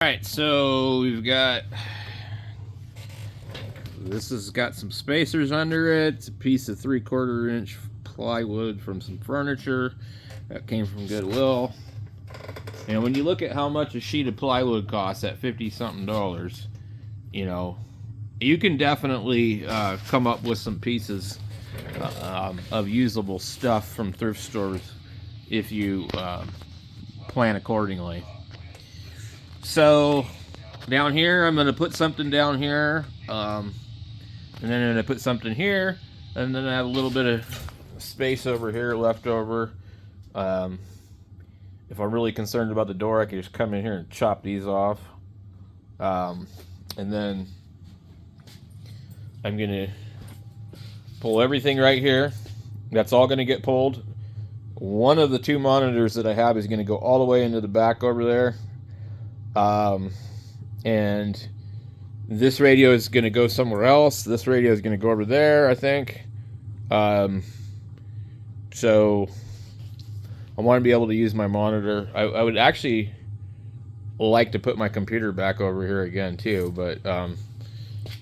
Alright, so we've got, this has got some spacers under it. It's a piece of 3/4 inch plywood from some furniture that came from Goodwill. And when you look at how much a sheet of plywood costs at 50 something dollars, you know, you can definitely come up with some pieces of usable stuff from thrift stores if you plan accordingly. So down here, I'm going to put something down here, and then I'm going to put something here, and then I have a little bit of space over here left over. If I'm really concerned about the door, I can just come in here and chop these off. And then I'm going to pull everything right here. That's all going to get pulled. One of the two monitors that I have is going to go all the way into the back over there. And this radio is going to go somewhere else. This radio is going to go over there, I think. So I want to be able to use my monitor. I would actually like to put my computer back over here again too, but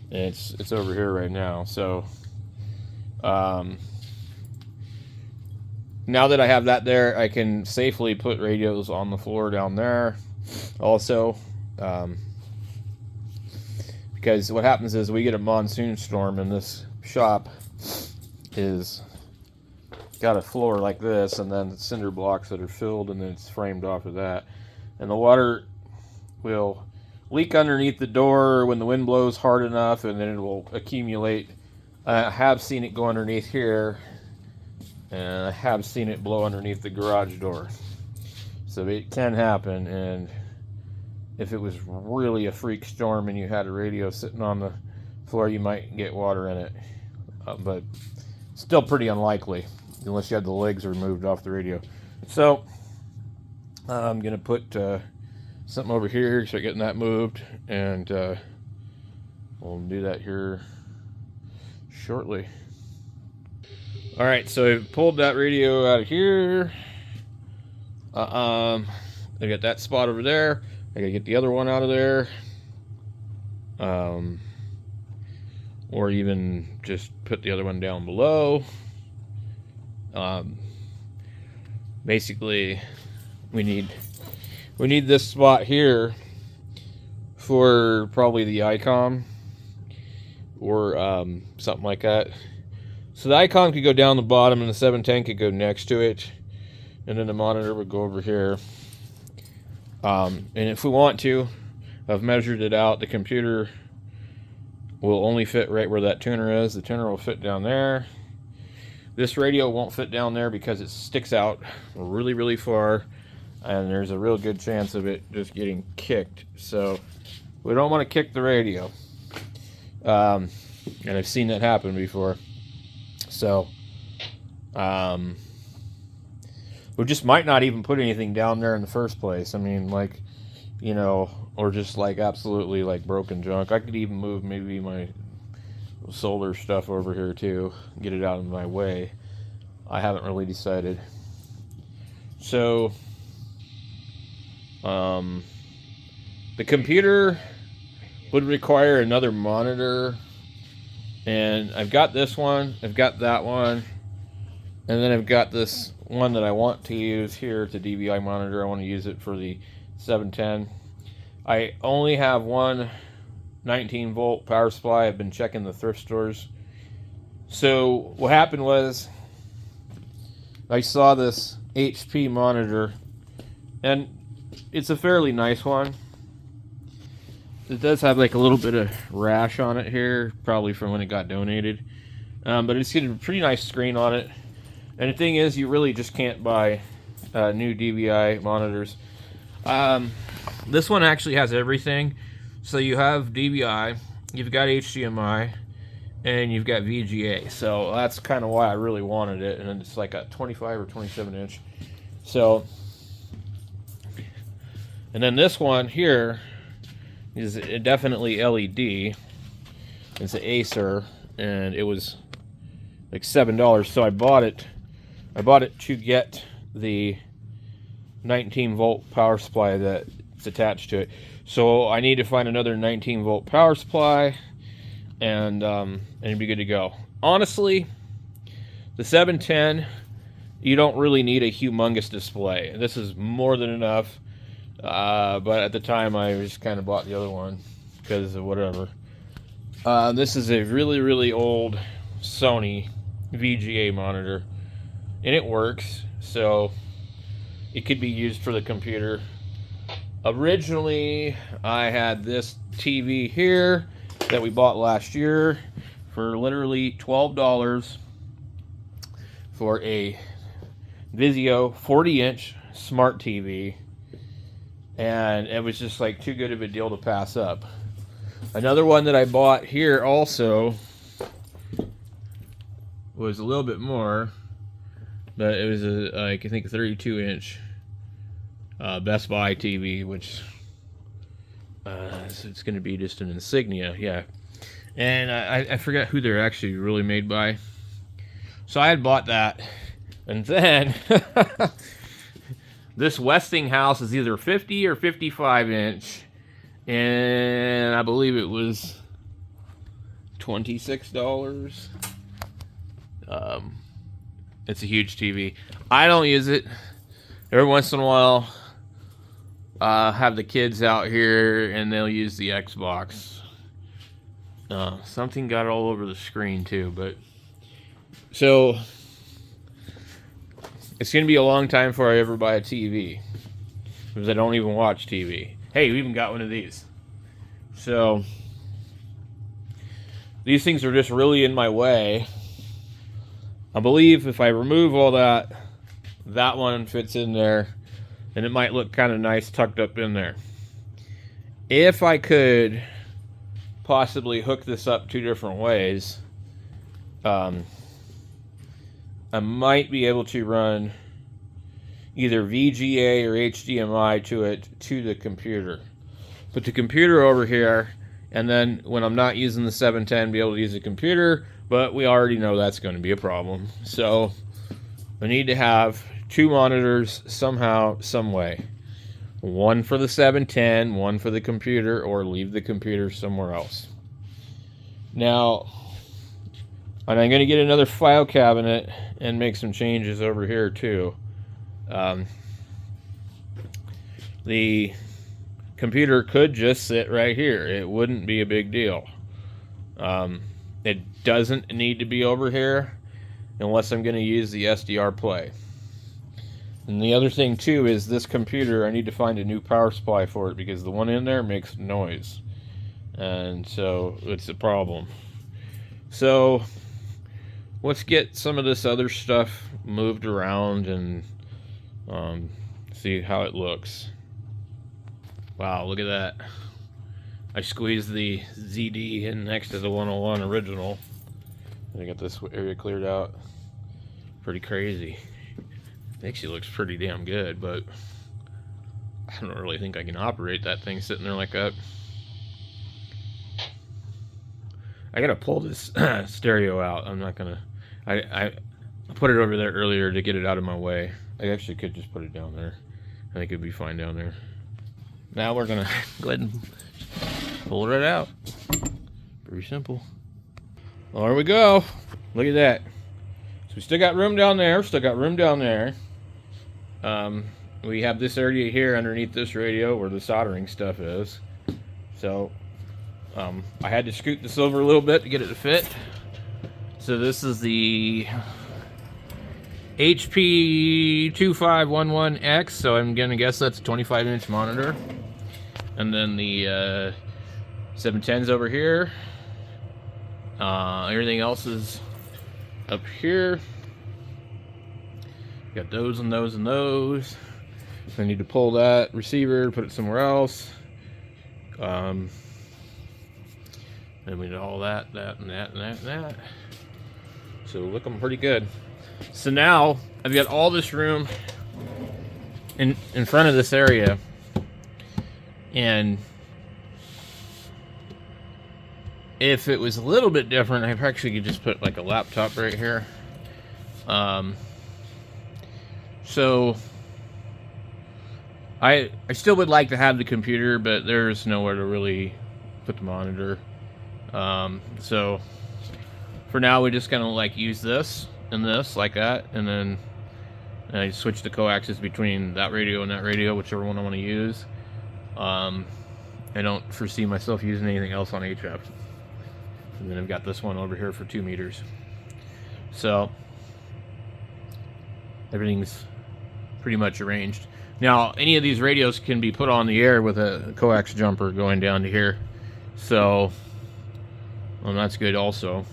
it's over here right now. So now that I have that there, I can safely put radios on the floor down there also, because what happens is we get a monsoon storm, and this shop is got a floor like this, and then cinder blocks that are filled, and then it's framed off of that, and the water will leak underneath the door when the wind blows hard enough, and then it will accumulate. I have seen it go underneath here, and I have seen it blow underneath the garage door. So it can happen, and if it was really a freak storm and you had a radio sitting on the floor, you might get water in it. But still pretty unlikely, unless you had the legs removed off the radio. So I'm going to put something over here, start getting that moved, and we'll do that here shortly. Alright, so I've pulled that radio out of here. I got that spot over there. I gotta get the other one out of there. Or even just put the other one down below. Basically, we need this spot here for probably the ICOM or something like that. So the ICOM could go down the bottom, and the 710 could go next to it. And then the monitor would go over here. And if we want to, I've measured it out. The computer will only fit right where that tuner is. The tuner will fit down there. This radio won't fit down there because it sticks out really, really far. And there's a real good chance of it just getting kicked. So we don't want to kick the radio. And I've seen that happen before. So, we just might not even put anything down there in the first place. I mean, like, you know, or just like absolutely like broken junk. I could even move maybe my solar stuff over here too, get it out of my way. I haven't really decided. So, the computer would require another monitor, and I've got this one, I've got that one, and then I've got this one that I want to use here. It's a DVI monitor. I want to use it for the 710. I only have one 19 volt power supply. I've been checking the thrift stores. So what happened was I saw this HP monitor, and it's a fairly nice one. It does have like a little bit of rash on it here, probably from when it got donated. But it's got a pretty nice screen on it. And the thing is, you really just can't buy new DVI monitors. This one actually has everything. So you have DVI, you've got HDMI, and you've got VGA. So that's kind of why I really wanted it. And it's like a 25 or 27 inch. So, and then this one here is definitely LED. It's an Acer, and it was like $7. So I bought it to get the 19 volt power supply that's attached to it. So I need to find another 19-volt power supply, and it'd be good to go. Honestly, the 710, you don't really need a humongous display. This is more than enough, but at the time I just kind of bought the other one because of whatever. This is a really, really old Sony VGA monitor, and it works, so it could be used for the computer. Originally, I had this TV here that we bought last year for literally $12 for a Vizio 40-inch smart TV, and it was just like too good of a deal to pass up. Another one that I bought here also was a little bit more, but it was a, like, I think 32-inch Best Buy TV, which it's going to be just an Insignia, yeah. And I forget who they're actually really made by. So I had bought that, and then this Westinghouse is either 50 or 55-inch, and I believe it was $26. It's a huge TV. I don't use it. Every once in a while, have the kids out here and they'll use the Xbox. Something got all over the screen too, but so it's gonna be a long time before I ever buy a TV, because I don't even watch TV. Hey, we even got one of these. So these things are just really in my way. I believe if I remove all that, that one fits in there, and it might look kind of nice tucked up in there. If I could possibly hook this up two different ways, I might be able to run either VGA or HDMI to it, to the computer. Put the computer over here, and then when I'm not using the 710, be able to use the computer, but we already know that's going to be a problem. So I need to have two monitors somehow, some way. One for the 710, one for the computer, or leave the computer somewhere else. Now, and I'm going to get another file cabinet and make some changes over here too. The computer could just sit right here. It wouldn't be a big deal. It doesn't need to be over here unless I'm going to use the SDR play. And the other thing too is this computer, I need to find a new power supply for it, because the one in there makes noise, and so it's a problem. So let's get some of this other stuff moved around and see how it looks. Wow, look at that. I squeezed the ZD in next to the 101 original. I got this area cleared out. Pretty crazy. Actually looks pretty damn good, but I don't really think I can operate that thing sitting there like that. I gotta pull this stereo out. I'm not gonna. I put it over there earlier to get it out of my way. I actually could just put it down there. I think it'd be fine down there. Now we're gonna go ahead and pull it out. Pretty simple. Well, there we go. Look at that. So we still got room down there. Still got room down there. We have this area here underneath this radio where the soldering stuff is. So I had to scoot this over a little bit to get it to fit. So this is the HP2511X, so I'm gonna guess that's a 25-inch monitor. And then the 710's over here. Everything else is up here. Got those and those and those. I need to pull that receiver, put it somewhere else. Then we did all that, that, and that, and that, and that. So looking pretty good. So now I've got all this room in front of this area, and if it was a little bit different, I actually could just put like a laptop right here. So I still would like to have the computer, but there's nowhere to really put the monitor. So for now, we just kind of like use this and this like that, and then I switch the coaxes between that radio and that radio, whichever one I want to use. I don't foresee myself using anything else on HF. And then I've got this one over here for 2 meters. So everything's pretty much arranged. Now, any of these radios can be put on the air with a coax jumper going down to here. So, well, that's good also.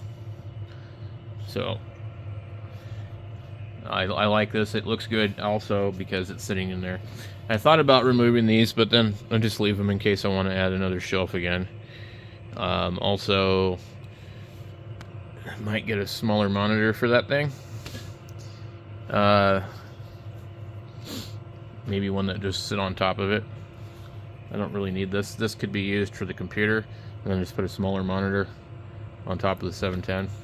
So, I like this. It looks good also because it's sitting in there. I thought about removing these, but then I'll just leave them in case I want to add another shelf again. Also, I might get a smaller monitor for that thing. Maybe one that just sit on top of it. I don't really need this. This could be used for the computer, and then just put a smaller monitor on top of the 710.